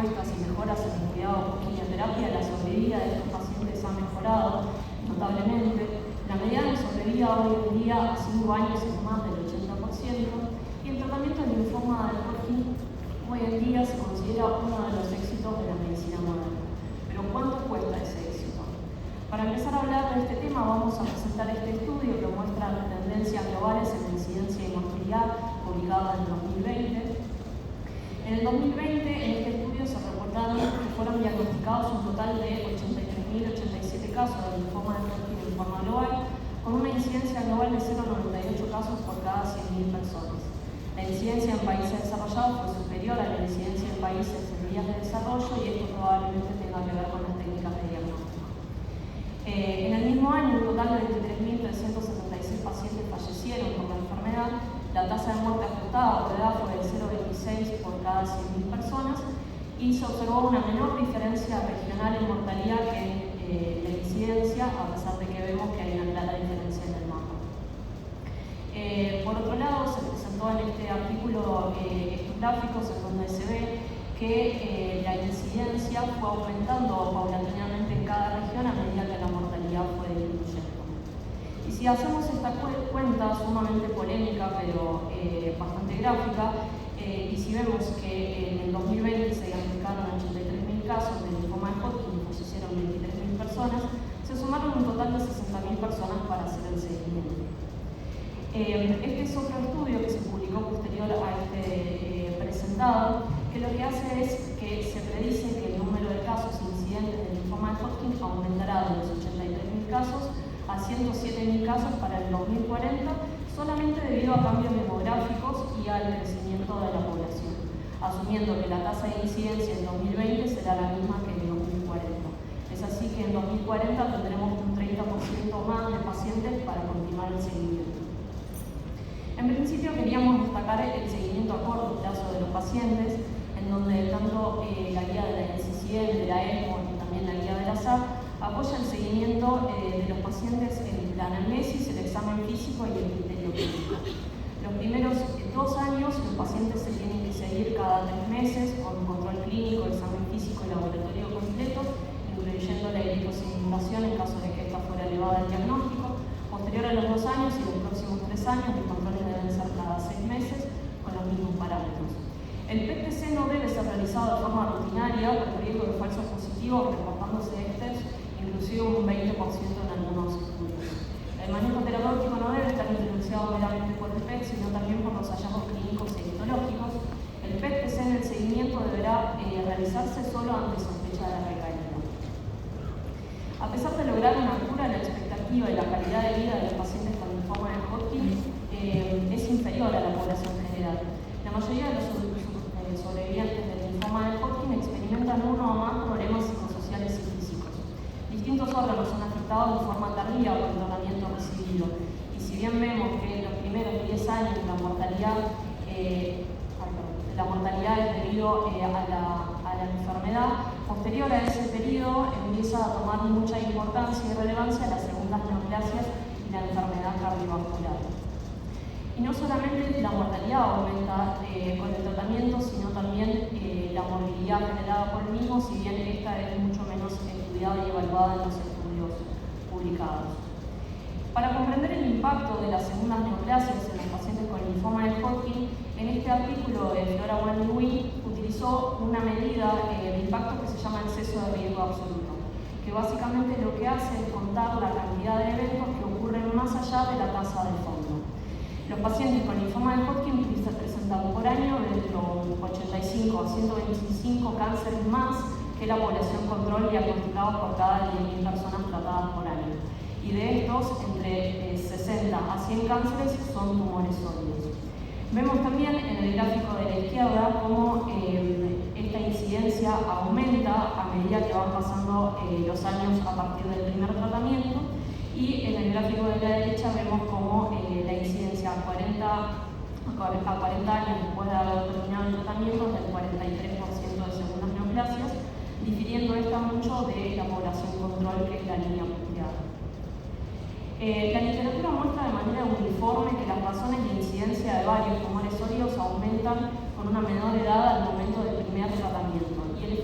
respuestas y mejoras en el cuidado con quimioterapia, la sobrevida de estos pacientes ha mejorado notablemente. La mediana de sobrevida hoy en día a 5 años es más del 80%, y el tratamiento del linfoma de Hodgkin hoy en día se considera uno de los éxitos de la medicina moderna. Pero ¿cuánto cuesta ese éxito? Para empezar a hablar de este tema vamos a presentar este estudio que muestra tendencias globales en la incidencia y mortalidad publicada en 2020. En el 2020, en este estudio se reportaron que fueron diagnosticados un total de 83.087 casos de linfoma de Hodgkin en forma global, con una incidencia global de 0,98 casos por cada 100.000 personas. La incidencia en países desarrollados fue superior a la incidencia en países en vías de desarrollo, y esto probablemente tenga que ver con las técnicas de diagnóstico. En el mismo año, un total de 23.376 pacientes fallecieron por la enfermedad. La tasa de muerte ajustada por edad fue de 0,26 por cada 100.000 personas, y se observó una menor diferencia regional en mortalidad que en la incidencia, a pesar de que vemos que hay una clara diferencia en el mapa. Por otro lado, se presentó en este artículo estos gráficos en donde se ve que la incidencia fue aumentando paulatinamente en cada región a medida que la mortalidad fue disminuyendo. Y si hacemos esta cuenta sumamente polémica, pero bastante gráfica, y si vemos que en el 2020 se diagnosticaron 83.000 casos de linfoma de Hodgkin y fallecieron 23.000 personas, se sumaron un total de 60.000 personas para hacer el seguimiento. Este es otro estudio que se publicó posterior a este presentado, que lo que hace es que se predice que el número de casos incidentes de linfoma de Hodgkin aumentará de los 83.000 casos a 107.000 casos para el 2040, solamente debido a cambios demográficos y al crecimiento de la población, asumiendo que la tasa de incidencia en 2020 será la misma que en 2040. Es así que en 2040 tendremos un 30% más de pacientes para continuar el seguimiento. En principio queríamos destacar el seguimiento a corto plazo de los pacientes, en donde tanto la guía de la NCCN, de la ESMO y también la guía de la SAP apoya el seguimiento de los pacientes en la anamnesis, el examen físico y el criterio clínico. Los primeros 2 años los pacientes se tienen que seguir cada 3 meses con un control clínico, examen físico y laboratorio completo, incluyendo la eritrosidulación en caso de que esta fuera elevada al diagnóstico. Posterior a los 2 años y los próximos 3 años, los controles deben ser cada 6 meses con los mismos parámetros. El PET-TC no debe ser realizado de forma rutinaria por riesgo de falsos positivos, reportándose inclusive un 20% en algunos estudios. El manejo terapéutico no debe estar influenciado meramente por el PET, sino también por los hallazgos clínicos y histológicos. El PET-TC en el seguimiento deberá realizarse solo ante sospecha de recaída. A pesar de lograr una cura, la expectativa y la calidad de vida de los pacientes con linfoma de Hodgkin es inferior a la población general. La mayoría de los sobrevivientes del linfoma de Hodgkin experimentan uno o más problemas psicosociales y físicos. Distintos órganos son afectados de forma tardía por el tratamiento recibido, y si bien vemos que en los primeros 10 años la mortalidad es debido a la enfermedad, posterior a ese periodo empieza a tomar mucha importancia y relevancia las segundas neoplasias y la enfermedad cardiovascular. Y no solamente la mortalidad aumenta con el tratamiento, sino también la morbilidad generada por el mismo, si bien esta es mucho menos estudiada y evaluada en los estudios publicados. Para comprender el impacto de las segundas neoplasias en los pacientes con linfoma de Hodgkin, en este artículo de Flora Wan y Wee utilizó una medida de impacto que se llama el exceso de riesgo absoluto, que básicamente lo que hace es contar la cantidad de eventos que ocurren más allá de la tasa de fondo. Los pacientes con linfoma de Hodgkin presentan por año entre 85 a 125 cánceres más que la población control diagnosticados por cada 10.000 personas tratadas por año. Y de estos, entre 60 a 100 cánceres son tumores sólidos. Vemos también en el gráfico de la izquierda cómo esta incidencia aumenta a medida que van pasando los años a partir del primer tratamiento, y en el gráfico de la derecha vemos cómo la incidencia a 40 años después de haber terminado el tratamiento es del 43% de segundas neoplasias, difiriendo esta mucho de la población control, que es la línea punteada. La literatura muestra de manera uniforme que las razones de incidencia de varios tumores sólidos aumentan con una menor edad al momento del primer tratamiento, y el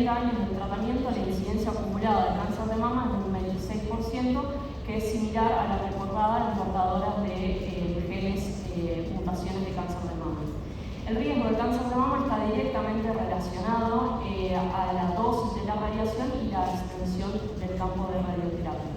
30 años de tratamiento, la incidencia acumulada de cáncer de mama es de un 26%, que es similar a la recordada en portadoras de genes, mutaciones de cáncer de mama. El riesgo de cáncer de mama está directamente relacionado a la dosis de la radiación y la extensión del campo de radioterapia.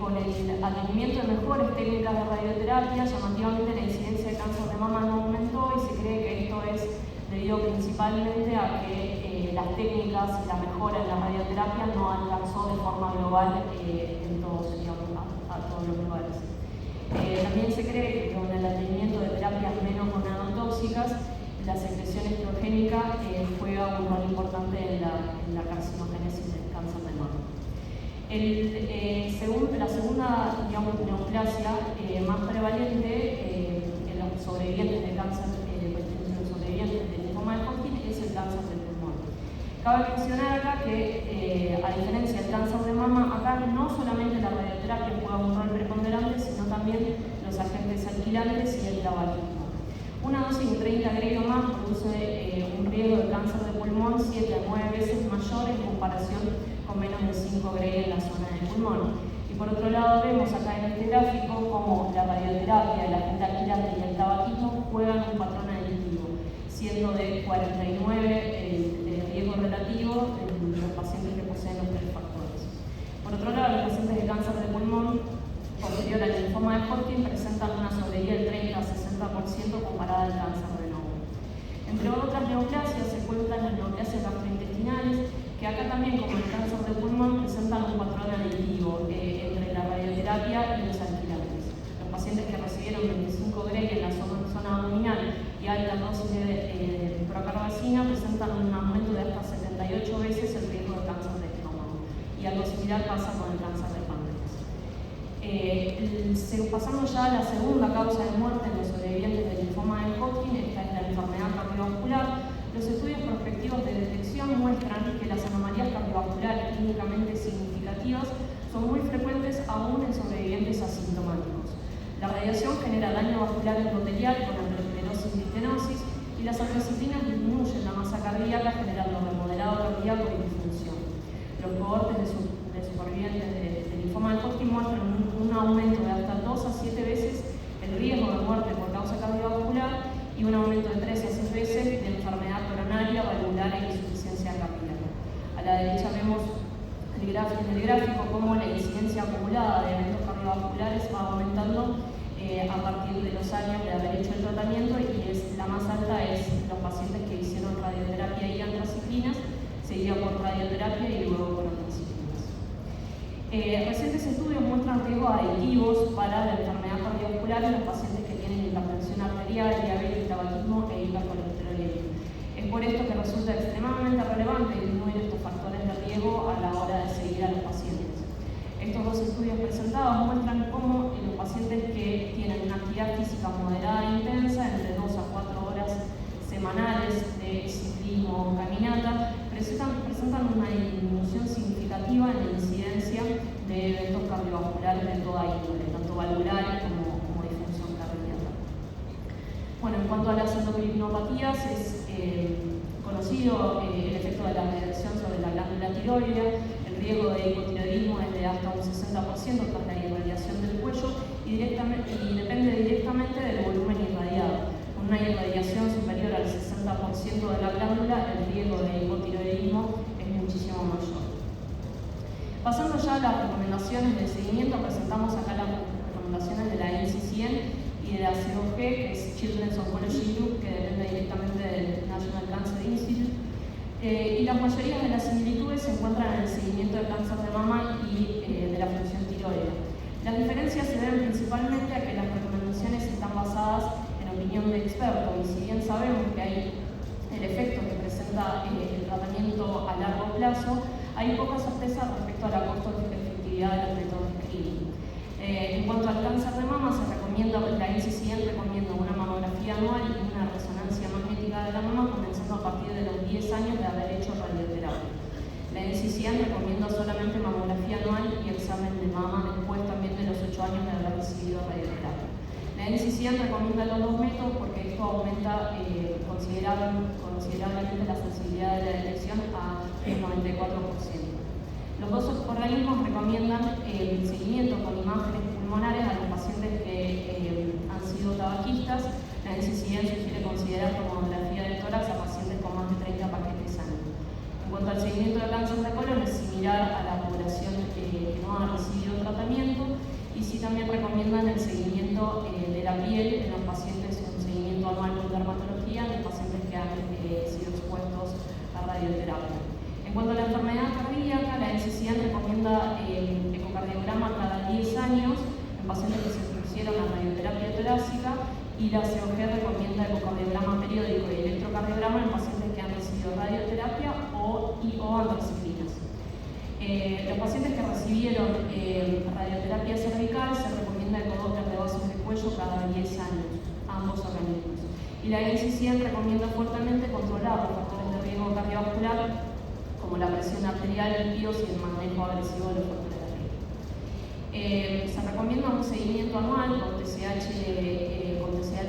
Con el advenimiento de mejores técnicas de radioterapia, llamativamente la incidencia de cáncer de mama no aumentó y se cree que esto es debido principalmente a que las técnicas y la mejora en la radioterapia no alcanzó de forma global en todos, a todos los lugares. También se cree que con el advenimiento de terapias menos gonadotóxicas, la secreción estrogénica juega un rol importante en la carcinogénesis del cáncer de mama. La segunda neoplasia más prevalente en los sobrevivientes de cáncer, los sobrevivientes del linfoma de Hodgkin, es el cáncer del pulmón. Cabe mencionar acá que, a diferencia del cáncer de mama, acá no solamente la radioterapia juega un rol preponderante, sino también los agentes alquilantes y el tabaquismo. Una dosis de 30 Gray o más produce un riesgo de cáncer de pulmón 7 a 9 veces mayor en comparación con menos de 5 Gray en la zona del pulmón. Y por otro lado vemos acá en este gráfico cómo la radioterapia, el agente alquilante y el tabaquismo juegan un patrón aditivo, siendo de 49 el riesgo relativo en los pacientes que poseen los tres factores. Por otro lado, los pacientes de cáncer de pulmón posterior al linfoma de Hodgkin presentan una sobrevida del 30 a 60% comparada al cáncer de nódulo. Entre otras neoplasias se cuentan las neoplasias gastrointestinales, que acá también, como el cáncer de pulmón, presentan un patrón aditivo entre la radioterapia y los alquilantes. Los pacientes que recibieron 25 Gray en la zona abdominal y alta dosis de procarbazina presentan un aumento de hasta 78 veces el riesgo de cáncer de estómago. Y algo similar pasa con el cáncer de páncreas. Pasando ya a la segunda causa de muerte en los sobrevivientes del linfoma de Hodgkin, esta es la enfermedad cardiovascular. Los estudios prospectivos de detección muestran que las anomalías cardiovasculares clínicamente significativas son muy frecuentes aún en sobrevivientes asintomáticos. La radiación genera daño vascular endotelial con aterosclerosis y estenosis, y las angiocistinas disminuyen la masa cardíaca generando remodelado cardíaco y disfunción. Los cohortes de supervivientes de linfoma de Hodgkin muestran un aumento de hasta 2 a 7 veces el riesgo de muerte por causa cardiovascular y un aumento de 3 a 6 veces de enfermedad coronaria, valvular e insuficiencia cardíaca. A la derecha vemos en el gráfico cómo la incidencia acumulada de eventos cardiovasculares va aumentando a partir de los años de haber hecho el tratamiento, y la más alta es los pacientes que hicieron radioterapia y antraciclinas, seguida por radioterapia y luego por antraciclinas. Recientes estudios muestran riesgos aditivos para la enfermedad cardiovascular en los pacientes que tienen hipertensión arterial, diabetes, tabaquismo e hipercolesterolemia. Es por esto que resulta extremadamente relevante disminuir estos factores de riesgo a la hora de seguir a los pacientes. Estos dos estudios presentados muestran cómo los pacientes que tienen una actividad física moderada e intensa, entre 2 a 4 horas semanales de ciclismo o caminata, presentan una disminución significativa en la incidencia de eventos cardiovasculares de toda índole, tanto valvulares como disfunción cardíaca. Bueno, en cuanto a las endocrinopatía, es conocido el efecto de la radiación sobre la glándula tiroidea. El riesgo de hipotiroidismo es de hasta un 60% tras la irradiación del cuello y depende directamente del volumen irradiado. Con una irradiación superior al 60% de la glándula, el riesgo de hipotiroidismo es muchísimo mayor. Pasando ya a las recomendaciones de seguimiento, presentamos acá las recomendaciones de la NCCN y de la COG, que es Children's Oncology Group, que depende directamente del National Cancer Institute. Y las mayorías de las similitudes se encuentran en el seguimiento del cáncer de mama y de la función tiroidea. Las diferencias se deben principalmente a que las recomendaciones están basadas en opinión de expertos, y si bien sabemos que hay el efecto que presenta el tratamiento a largo plazo, hay poca certeza respecto a la costo-efectividad de los métodos clínicos. En cuanto al cáncer de mama, la NCCN recomienda una mamografía anual y una resonancia magnética de la mama comenzando a partir de los 10 años de haber hecho radioterapia. La NCCN recomienda solamente mamografía anual y examen de mama después también de los 8 años de haber recibido radioterapia. La NCCN recomienda los dos métodos porque esto aumenta considerablemente la sensibilidad de la detección a un 94%. Los dos organismos recomiendan el seguimiento con imágenes pulmonares a los pacientes que han sido tabaquistas. La NCCN sugiere considerar tomografía de tórax a pacientes con más de 30 paquetes años. En cuanto al seguimiento de cáncer de colon, es similar a la población que no ha recibido tratamiento, y sí también recomiendan el seguimiento de la piel en los pacientes, un seguimiento anual con dermatología en los pacientes que han sido expuestos a radioterapia. En cuanto a la enfermedad cardíaca, la NCCN recomienda ecocardiograma cada 10 años en pacientes que se expusieron a radioterapia torácica, y la COG recomienda ecocardiograma periódico y electrocardiograma en pacientes que han recibido radioterapia o antraciclinas. Los pacientes que recibieron radioterapia cervical se recomienda ecodoppler de vasos de cuello cada 10 años, ambos organismos. Y la NCCN recomienda fuertemente controlar los factores de riesgo cardiovascular como la presión arterial, el PIOS y el manejo agresivo de los factores de riesgo. Se recomienda un seguimiento anual con TSH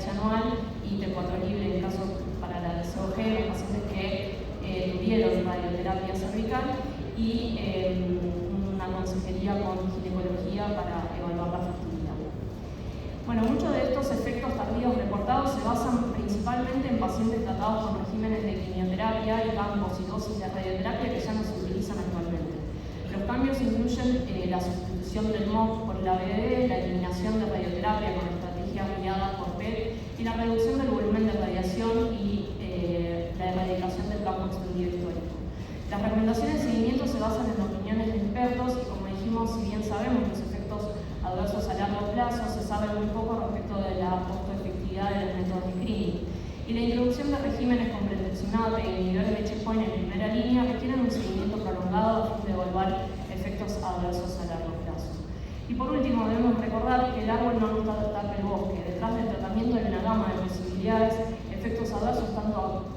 anual y T4 libre en caso para la COG, los pacientes que tuvieron radioterapia cervical, y una consejería con ginecología para evaluar la fertilidad. Bueno, muchos de estos efectos tardíos reportados se basan principalmente en pacientes tratados con regímenes de quimioterapia y campos y dosis de radioterapia que ya no se utilizan actualmente. Los cambios incluyen la sustitución del MOC por la BDD, la eliminación de radioterapia con estrategias guiadas por PET y la reducción del volumen de radiación y la erradicación del campo extendido histórico. Las recomendaciones de seguimiento se basan en opiniones de expertos y, como dijimos, si bien sabemos los efectos adversos a largo plazo, se sabe muy poco respecto de la costo-efectividad de los métodos de screening. Y la introducción de regímenes con brentuximab e inhibidores de checkpoint en primera línea requieren un seguimiento prolongado a fin de evaluar efectos adversos a largo plazo. Y por último, debemos recordar que el árbol no tapa el bosque. Detrás del tratamiento hay una gama de posibilidades, efectos adversos tanto